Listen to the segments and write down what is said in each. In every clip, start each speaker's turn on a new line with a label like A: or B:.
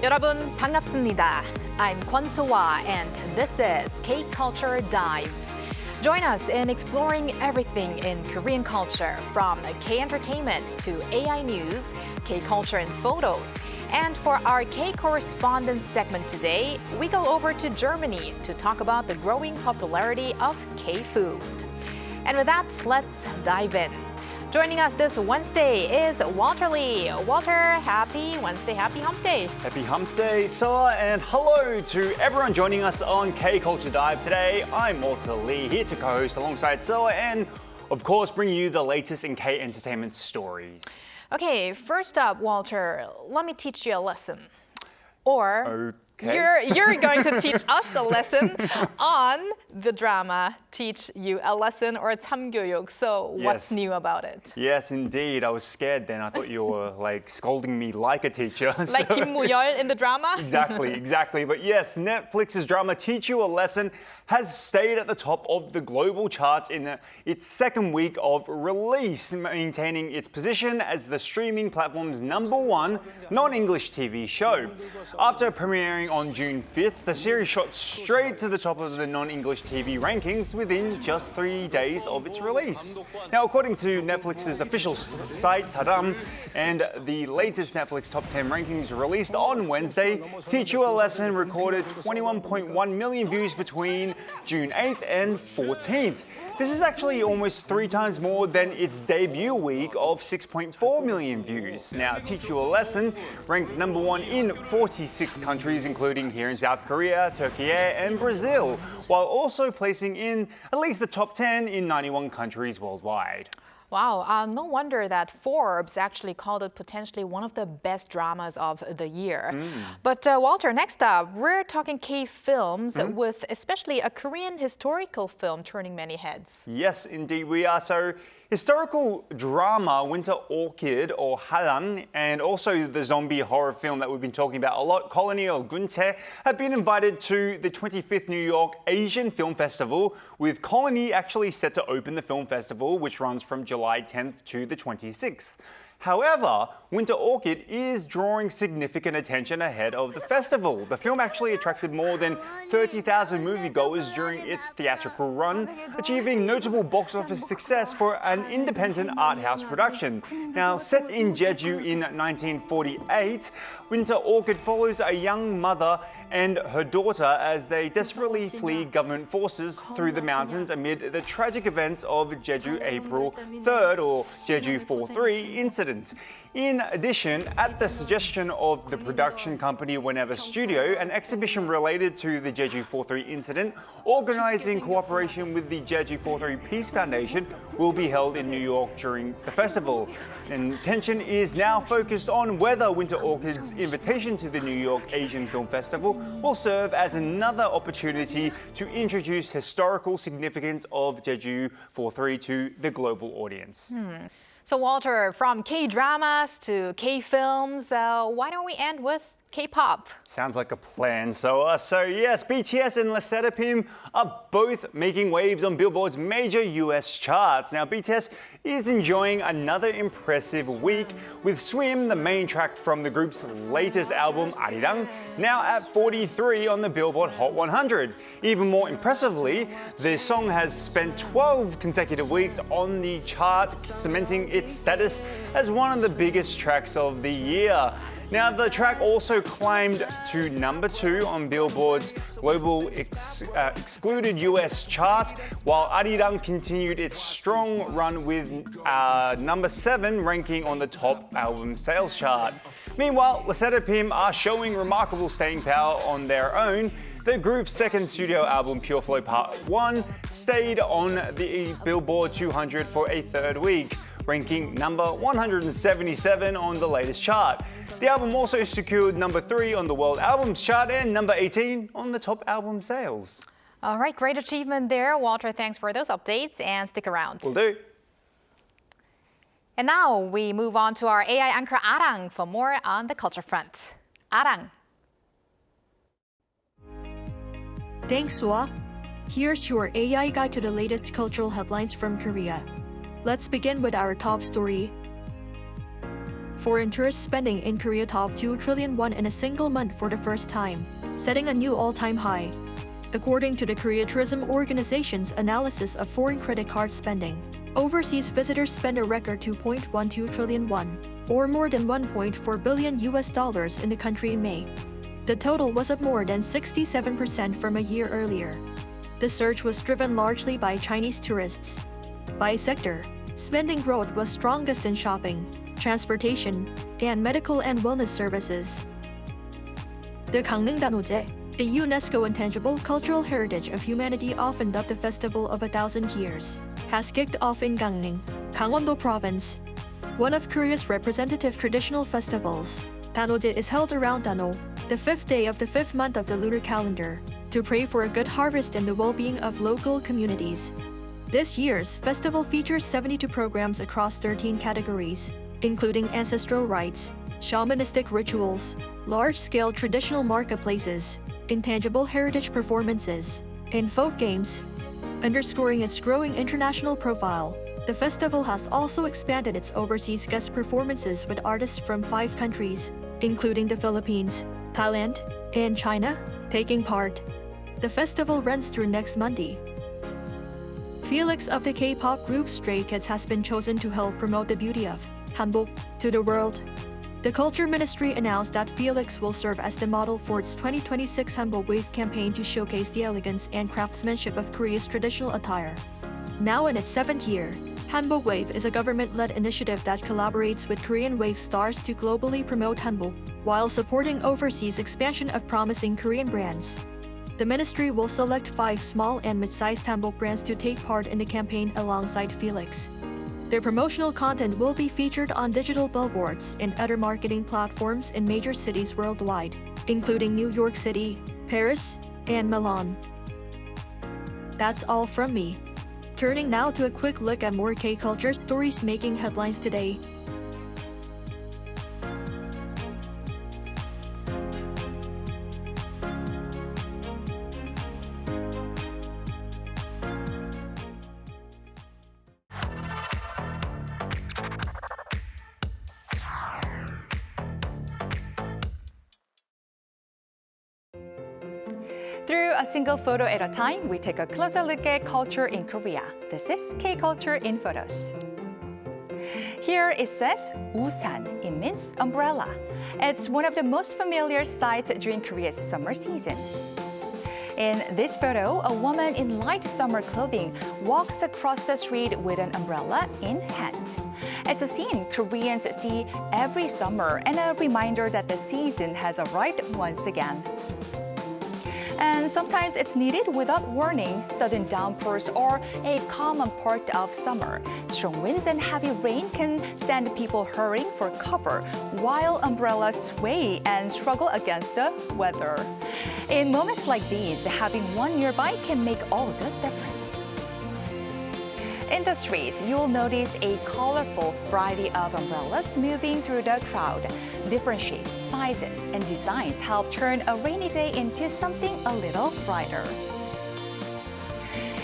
A: 여러분 반갑습니다. I'm Kwon So-hwa and this is K-Culture Dive. Join us in exploring everything in Korean culture from K-entertainment to AI news, K-culture and photos. And for our K-Correspondent segment today, we go over to Germany to talk about the growing popularity of K-food. And with that, let's dive in. Joining us this Wednesday is Walter Lee. Walter, happy Wednesday, happy hump day.
B: Happy hump day, Soa, and hello to everyone joining us on K-Culture Dive today. I'm Walter Lee, here to co-host alongside Soa and, of course, bring you the latest in K-entertainment stories.
A: Okay, first up, Walter, let me teach you a lesson. Or
B: okay.
A: you're going to teach us a lesson on the drama Teach You a Lesson or 참교육. So what's new about it?
B: Yes, indeed. I was scared then. I thought you were like scolding me like a teacher.
A: Like Kim Moo-yeol in the drama?
B: Exactly. But yes, Netflix's drama Teach You a Lesson has stayed at the top of the global charts in its second week of release, maintaining its position as the streaming platform's #1 non-English TV show. After premiering on June 5th, the series shot straight to the top of the non-English TV rankings within just 3 days of its release. Now, according to Netflix's official site, Taram, and the latest Netflix Top 10 rankings released on Wednesday, Teach You a Lesson recorded 21.1 million views between June 8th and 14th. This is actually almost 3 times more than its debut week of 6.4 million views. Now, Teach You a Lesson ranked #1 in 46 countries, including here in South Korea, Turkey, and Brazil, while also placing in at least the top 10 in 91 countries worldwide.
A: Wow, no wonder that Forbes actually called it potentially one of the best dramas of the year. But Walter, next up, we're talking K-films with especially a Korean historical film turning many heads.
B: Yes, indeed we are. So, historical drama Winter Orchid or Arirang, and also the zombie horror film that we've been talking about a lot, Colony or Guntae, have been invited to the 25th New York Asian Film Festival, with Colony actually set to open the film festival, which runs from July 10th to the 26th. However, Winter Orchid is drawing significant attention ahead of the festival. The film actually attracted more than 30,000 moviegoers during its theatrical run, achieving notable box office success for an independent art house production. Now, set in Jeju in 1948, Winter Orchid follows a young mother and her daughter as they desperately flee government forces through the mountains amid the tragic events of Jeju April 3rd or Jeju 4-3 incident. In addition, at the suggestion of the production company Whenever Studio, an exhibition related to the Jeju 4-3 incident, organized in cooperation with the Jeju 4-3 Peace Foundation, will be held in New York during the festival. And attention is now focused on whether Winter Orchid's invitation to the New York Asian Film Festival will serve as another opportunity to introduce historical significance of Jeju 4-3 to the global audience.
A: So Walter, from K-dramas to K-films, why don't we end with K-pop?
B: Sounds like a plan. So yes, BTS and LE are both making waves on Billboard's major US charts. Now, BTS is enjoying another impressive week with Swim, the main track from the group's latest album, Arirang, now at 43 on the Billboard Hot 100. Even more impressively, the song has spent 12 consecutive weeks on the chart, cementing its status as one of the biggest tracks of the year. Now, the track also climbed to #2 on Billboard's global excluded US chart, while Arirang continued its strong run with #7 ranking on the top album sales chart. Meanwhile, LE are showing remarkable staying power on their own. The group's second studio album, Pure Flow Part 1, stayed on the Billboard 200 for a third week, ranking number 177 on the latest chart. The album also secured #3 on the World Albums chart and #18 on the top album sales.
A: All right, great achievement there. Walter, thanks for those updates and stick around.
B: Will do.
A: And now we move on to our AI anchor Arirang for more on the culture front. Arirang.
C: Thanks, Swa. Here's your AI guide to the latest cultural headlines from Korea. Let's begin with our top story. foreign tourist spending in Korea topped 2 trillion won in a single month for the first time, setting a new all-time high. According to the Korea Tourism Organization's analysis of foreign credit card spending, overseas visitors spent a record 2.12 trillion won, or more than $1.4 billion in the country in May. The total was up more than 67% from a year earlier. The surge was driven largely by Chinese tourists. By sector, spending growth was strongest in shopping, transportation, and medical and wellness services. The Gangneung-Danoje, a UNESCO Intangible Cultural Heritage of Humanity often dubbed the Festival of 1,000 Years, has kicked off in Gangneung, Gangwon-do Province. One of Korea's representative traditional festivals, Danoje is held around Dano, the 5th day of the 5th month of the lunar calendar, to pray for a good harvest and the well-being of local communities. This year's festival features 72 programs across 13 categories, including ancestral rites, shamanistic rituals, large-scale traditional marketplaces, intangible heritage performances, and folk games. Underscoring its growing international profile, the festival has also expanded its overseas guest performances with artists from 5 countries, including the Philippines, Thailand, and China, taking part. The festival runs through next Monday. Felix of the K-pop group Stray Kids has been chosen to help promote the beauty of hanbok to the world. The Culture Ministry announced that Felix will serve as the model for its 2026 Hanbok Wave campaign to showcase the elegance and craftsmanship of Korea's traditional attire. Now in its 7th year, Hanbok Wave is a government-led initiative that collaborates with Korean wave stars to globally promote hanbok, while supporting overseas expansion of promising Korean brands. The ministry will select 5 small and mid-sized hanbok brands to take part in the campaign alongside Felix. Their promotional content will be featured on digital billboards and other marketing platforms in major cities worldwide, including New York City, Paris, and Milan. That's all from me. Turning now to a quick look at more K-culture stories making headlines today.
A: Through a single photo at a time, we take a closer look at culture in Korea. This is K-Culture in Photos. Here it says 우산. It means umbrella. It's one of the most familiar sights during Korea's summer season. In this photo, a woman in light summer clothing walks across the street with an umbrella in hand. It's a scene Koreans see every summer and a reminder that the season has arrived once again. And sometimes it's needed without warning. Sudden downpours are a common part of summer. Strong winds and heavy rain can send people hurrying for cover, while umbrellas sway and struggle against the weather. In moments like these, having one nearby can make all the difference. In the streets, you'll notice a colorful variety of umbrellas moving through the crowd. Different shapes, sizes, and designs help turn a rainy day into something a little brighter.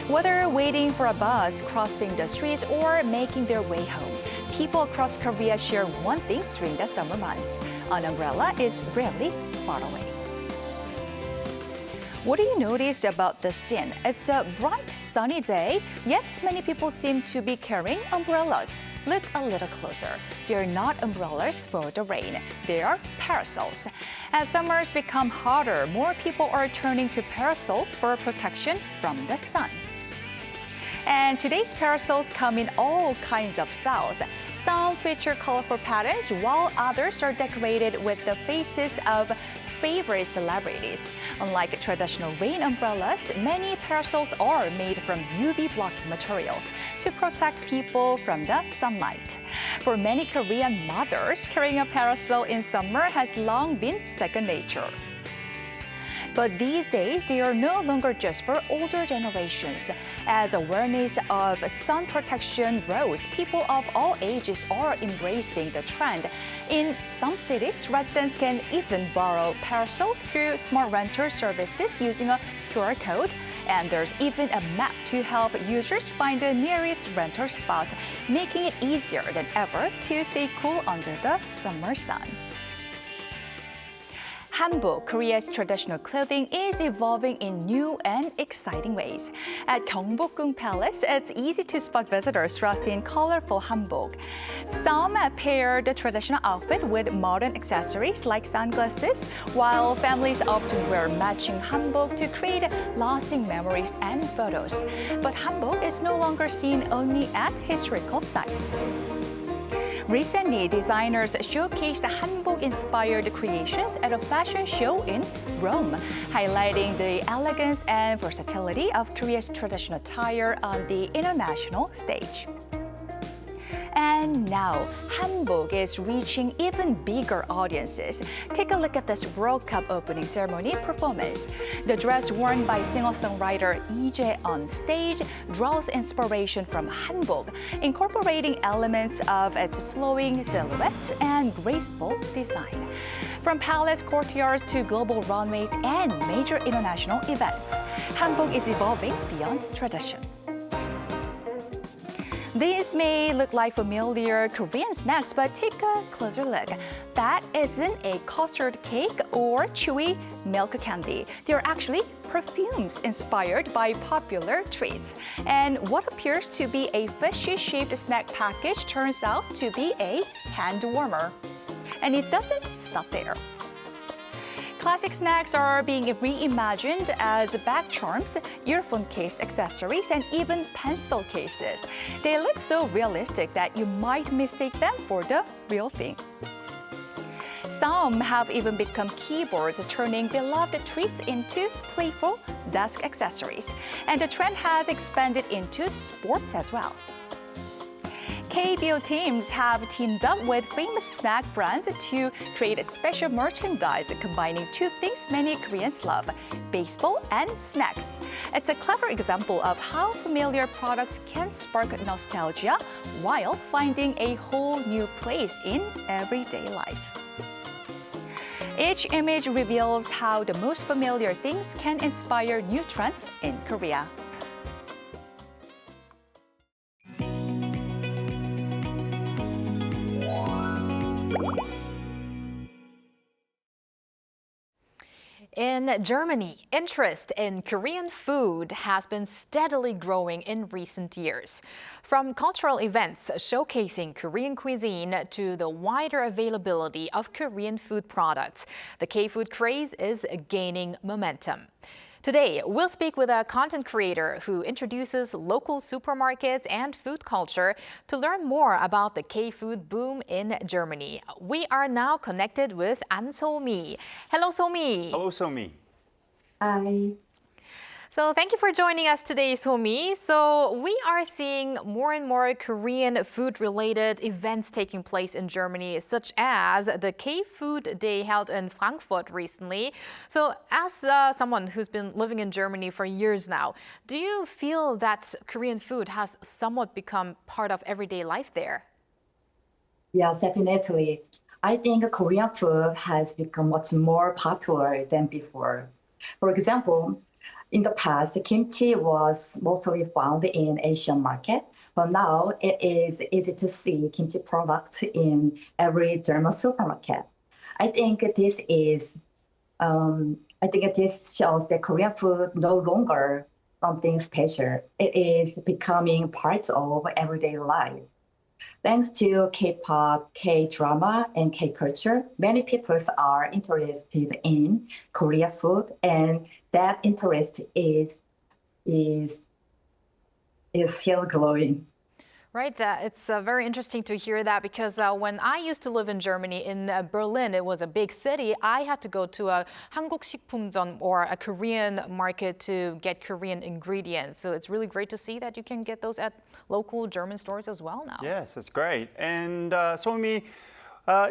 A: Whether waiting for a bus, crossing the streets, or making their way home, people across Korea share one thing during the summer months. An umbrella is rarely far away. What do you notice about the scene? It's a bright, sunny day, yet many people seem to be carrying umbrellas. Look a little closer. They're not umbrellas for the rain. They are parasols. As summers become hotter, more people are turning to parasols for protection from the sun. And today's parasols come in all kinds of styles. Some feature colorful patterns, while others are decorated with the faces of favorite celebrities. Unlike traditional rain umbrellas, many parasols are made from UV-blocking materials to protect people from the sunlight. For many Korean mothers, carrying a parasol in summer has long been second nature. But these days, they are no longer just for older generations. As awareness of sun protection grows, people of all ages are embracing the trend. In some cities, residents can even borrow parasols through smart rental services using a QR code.
D: And there's even a map to help users find the nearest rental spot, making it easier than ever to stay cool under the summer sun. Hanbok, Korea's traditional clothing, is evolving in new and exciting ways. At Gyeongbokgung Palace, it's easy to spot visitors dressed in colorful hanbok. Some pair the traditional outfit with modern accessories like sunglasses, while families often wear matching hanbok to create lasting memories and photos. But hanbok is no longer seen only at historical sites. Recently, designers showcased hanbok-inspired creations at a fashion show in Rome, highlighting the elegance and versatility of Korea's traditional attire on the international stage. And now, hanbok is reaching even bigger audiences. Take a look at this World Cup opening ceremony performance. The dress worn by singer-songwriter Lee Jae on stage draws inspiration from hanbok, incorporating elements of its flowing silhouette and graceful design. From palace courtyards to global runways and major international events, hanbok is evolving beyond tradition. These may look like familiar Korean snacks, but take a closer look. That isn't a custard cake or chewy milk candy. They're actually perfumes inspired by popular treats. And what appears to be a fishy-shaped snack package turns out to be a hand warmer. And it doesn't stop there. Classic snacks are being reimagined as bag charms, earphone case accessories, and even pencil cases. They look so realistic that you might mistake them for the real thing. Some have even become keyboards, turning beloved treats into playful desk accessories. And the trend has expanded into sports as well. KBO teams have teamed up with famous snack brands to create special merchandise combining two things many Koreans love, baseball and snacks. It's a clever example of how familiar products can spark nostalgia while finding a whole new place in everyday life. Each image reveals how the most familiar things can inspire new trends in Korea.
A: In Germany, interest in Korean food has been steadily growing in recent years. From cultural events showcasing Korean cuisine to the wider availability of Korean food products, the K-food craze is gaining momentum. Today, we'll speak with a content creator who introduces local supermarkets and food culture to learn more about the K-food boom in Germany. We are now connected with An So-mi. Hello, So-mi.
B: Hello, So-mi.
E: Hi.
A: So thank you for joining us today, So-mi. So we are seeing more and more Korean food-related events taking place in Germany, such as the K-Food Day held in Frankfurt recently. So as someone who's been living in Germany for years now, do you feel that Korean food has somewhat become part of everyday life there?
E: Yes, definitely. I think Korean food has become much more popular than before. For example, in the past, kimchi was mostly found in Asian market, but now it is easy to see kimchi products in every German supermarket. I think this shows that Korean food no longer something special. It is becoming part of everyday life. Thanks to K-pop, K-drama, and K-culture, many people are interested in Korean food, and that interest is still growing.
A: Right, it's very interesting to hear that because when I used to live in Germany, in Berlin, it was a big city. I had to go to a 한국식품점 or a Korean market to get Korean ingredients. So it's really great to see that you can get those at local German stores as well now.
B: Yes, that's great. And So-mi,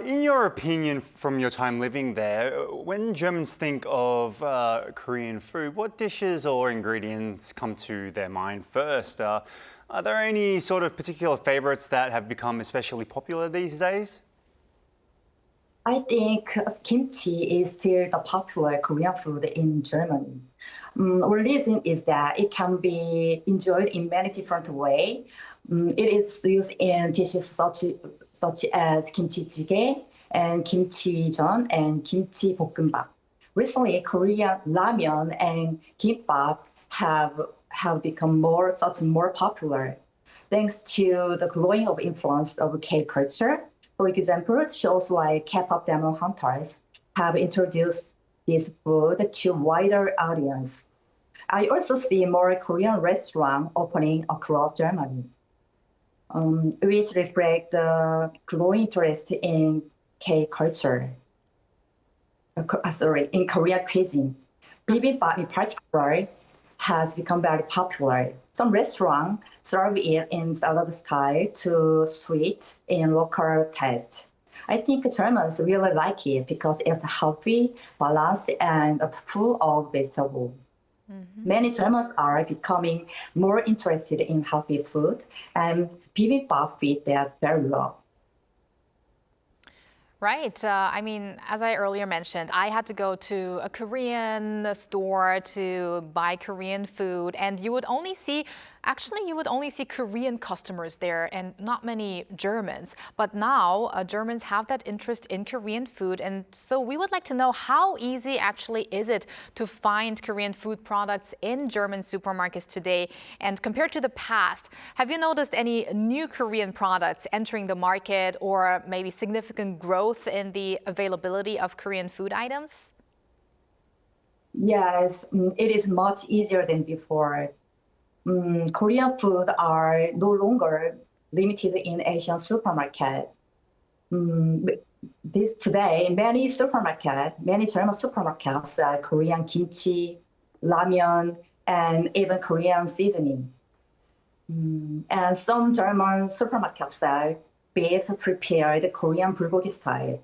B: in your opinion, from your time living there, when Germans think of Korean food, what dishes or ingredients come to their mind first? Are there any sort of particular favorites that have become especially popular these days?
E: I think kimchi is still the popular Korean food in Germany. One reason is that it can be enjoyed in many different ways. It is used in dishes such as kimchi jjigae and kimchi jeon and kimchi 볶음밥. Recently, Korean ramen and kimbap have become more popular thanks to the growing of influence of K-culture. For example, shows like K-pop Demon Hunters have introduced this food to wider audience. I also see more Korean restaurants opening across Germany, which reflect the growing interest in K-culture. In Korean cuisine. Bibimbap in particular has become very popular. Some restaurants serve it in salad style to suit in local taste. I think Germans really like it because it's healthy, balanced, and full of vegetables. Many Germans are becoming more interested in healthy food, and bibimbap fit that very well.
A: Right. I mean, as I earlier mentioned, I had to go to a Korean store to buy Korean food, and you would only see Korean customers there and not many Germans. But now Germans have that interest in Korean food, and so we would like to know how easy actually is it to find Korean food products in German supermarkets today? And compared to the past, have you noticed any new Korean products entering the market or maybe significant growth in the availability of Korean food items?
E: Yes, it is much easier than before. Korean food are no longer limited in Asian supermarket. Today, many German supermarkets sell Korean kimchi, ramen, and even Korean seasoning. And some German supermarkets sell beef prepared Korean bulgogi style.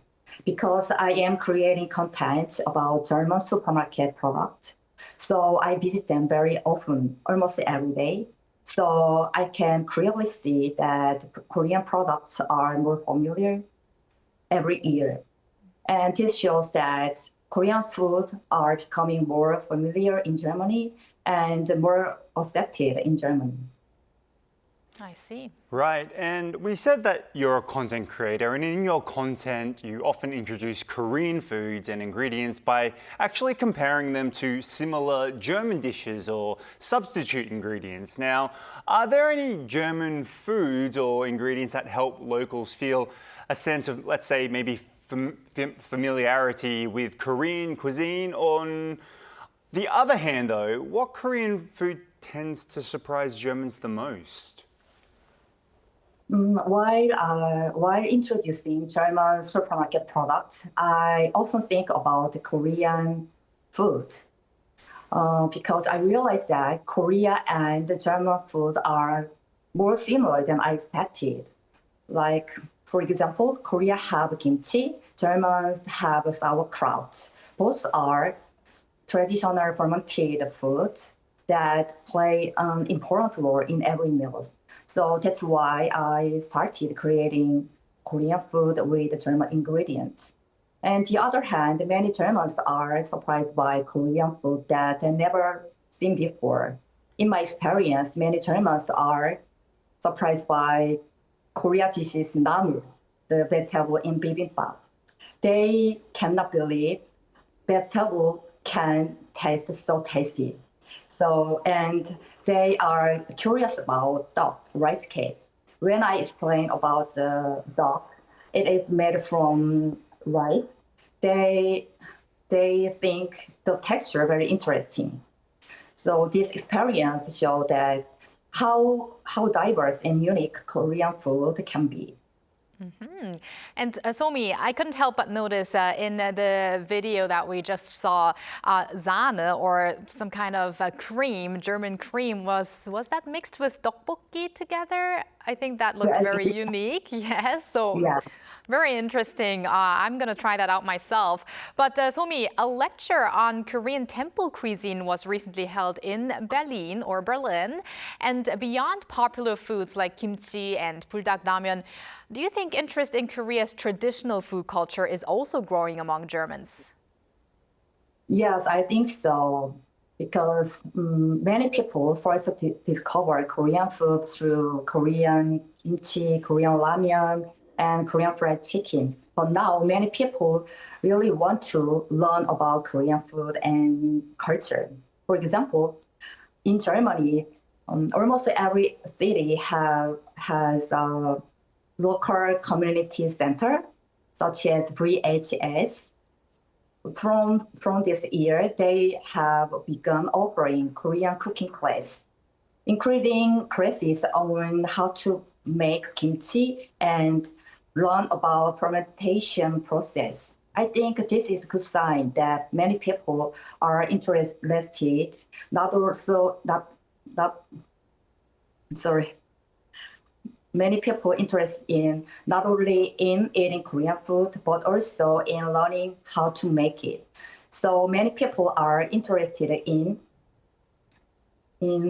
E: Because I am creating content about German supermarket products, so I visit them very often, almost every day. So I can clearly see that Korean products are more familiar every year. And this shows that Korean food are becoming more familiar in Germany and more accepted in Germany.
A: I see.
B: Right, and we said that you're a content creator, and in your content, you often introduce Korean foods and ingredients by actually comparing them to similar German dishes or substitute ingredients. Now, are there any German foods or ingredients that help locals feel a sense of, let's say, maybe familiarity with Korean cuisine? On the other hand, though, what Korean food tends to surprise Germans the most?
E: While introducing German supermarket products, I often think about the Korean food because I realized that Korea and the German food are more similar than I expected. Like, for example, Korea have kimchi, Germans have sauerkraut. Both are traditional fermented foods that play an important role in every meal. So that's why I started creating Korean food with German ingredients. And the other hand, many Germans are surprised by Korean food that they never seen before. In my experience, many Germans are surprised by Korean dishes namu, the vegetable in bibimbap. They cannot believe vegetable can taste so tasty. And they are curious about duck rice cake. When I explain about the duck, it is made from rice. They think the texture very interesting. So this experience shows that how diverse and unique Korean food can be.
A: And Somi, I couldn't help but notice in the video that we just saw, Sahne or some kind of cream, German cream, was that mixed with tteokbokki together? I think that looked
E: Yes.
A: very unique. Yes, so
E: Yeah.
A: very interesting. I'm going to try that out myself. But Somi, a lecture on Korean temple cuisine was recently held in Berlin. And beyond popular foods like kimchi and buldak ramen, Do you think interest in Korea's traditional food culture is also growing among Germans?
E: Yes, I think so. Because many people first discover Korean food through Korean kimchi, Korean ramen, and Korean fried chicken. But now many people really want to learn about Korean food and culture. For example, in Germany, almost every city has a local community center, such as VHS. From this year, they have begun offering Korean cooking class, including classes on how to make kimchi and learn about fermentation process. I think this is a good sign that many people are interested, not also not sorry, many people interested in not only in eating Korean food, but also in learning how to make it. So many people are interested in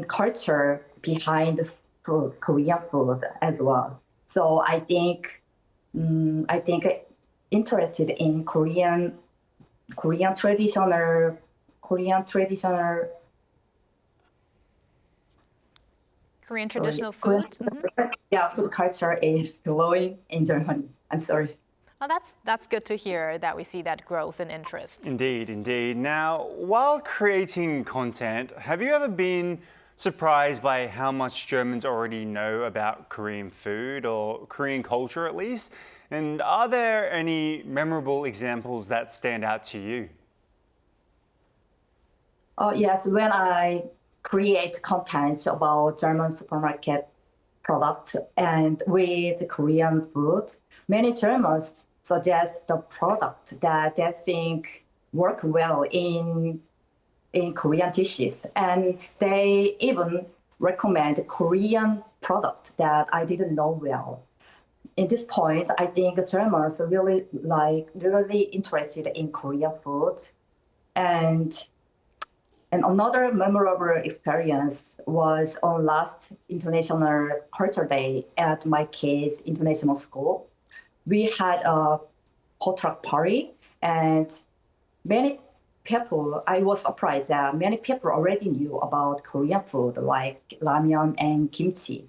E: culture behind food, Korean food as well. So I think interested in Korean traditional
A: Korean traditional
E: Korean,
A: food? Mhm.
E: yeah, food culture is growing in Germany. I'm sorry.
A: Well, that's good to hear that we see that growth and interest.
B: Indeed, indeed. Now, while creating content, have you ever been surprised by how much Germans already know about Korean food or Korean culture at least? And are there any memorable examples that stand out to you?
E: Oh, yes, when I create content about German supermarket product and with Korean food, many Germans suggest the product that they think work well in Korean dishes. And they even recommend Korean product that I didn't know well. In this point, I think Germans are really interested in Korean food. And another memorable experience was on last International Culture Day at my kids' international school. We had a potluck party, and many people, I was surprised that many people already knew about Korean food like ramen and kimchi.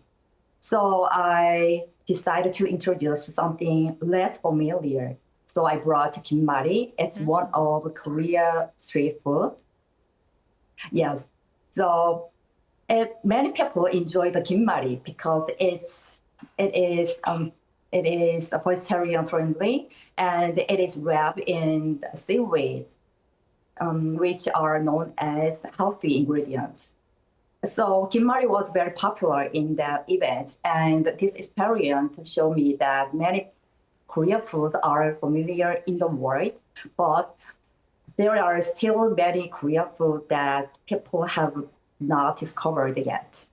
E: So I decided to introduce something less familiar. So I brought gimbari. It's one of Korea street food. Yes. So many people enjoy the gimbari because it is vegetarian friendly and it is wrapped in seaweed, which are known as healthy ingredients. So gimbari was very popular in that event, and this experience showed me that many Korean foods are familiar in the world, but there are still many Korean food that people have not discovered yet.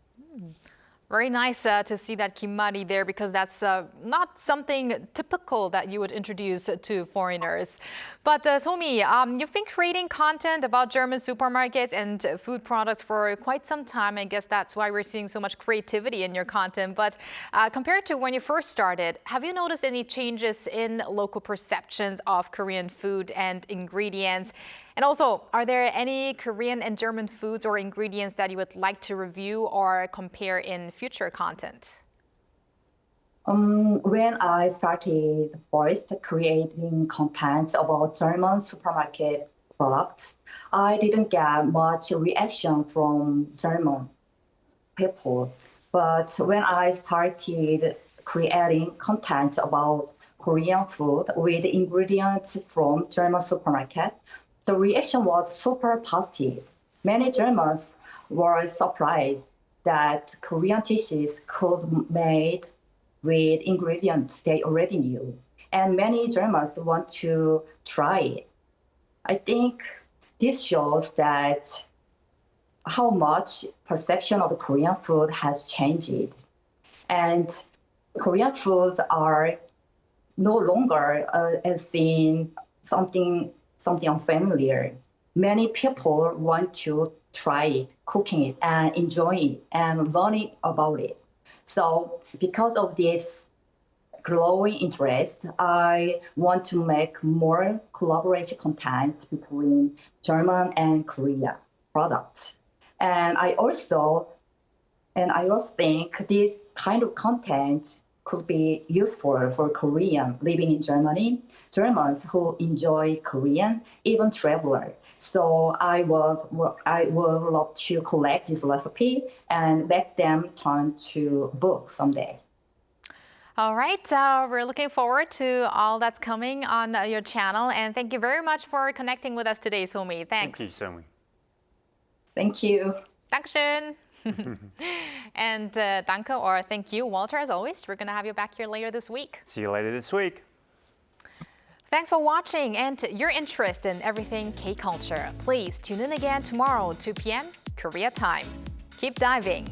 A: Very nice to see that kimari there because that's not something typical that you would introduce to foreigners. But Somi, you've been creating content about German supermarkets and food products for quite some time. I guess that's why we're seeing so much creativity in your content. But compared to when you first started, have you noticed any changes in local perceptions of Korean food and ingredients? And also, are there any Korean and German foods or ingredients that you would like to review or compare in future content?
E: When I started first creating content about German supermarket products, I didn't get much reaction from German people. But when I started creating content about Korean food with ingredients from German supermarket, the reaction was super positive. Many Germans were surprised that Korean dishes could be made with ingredients they already knew. And many Germans want to try it. I think this shows that how much perception of Korean food has changed. And Korean foods are no longer as seen something unfamiliar. Many people want to try it, cooking it, and enjoy it, and learning about it. So because of this growing interest, I want to make more collaboration content between German and Korea products. And I also think this kind of content could be useful for Korean living in Germany, Germans who enjoy Korean, even traveler. So I would love to collect this recipe and let them turn to book someday.
A: All right, we're looking forward to all that's coming on your channel. And thank you very much for connecting with us today, Somi. Thanks.
B: Thank you, Somi.
E: Thank you.
A: Dankeschön. And danke or thank you, Walter, as always. We're going to have you back here later this week.
B: See you later this week.
A: Thanks for watching and your interest in everything K-culture. Please tune in again tomorrow, 2 p.m. Korea time. Keep diving.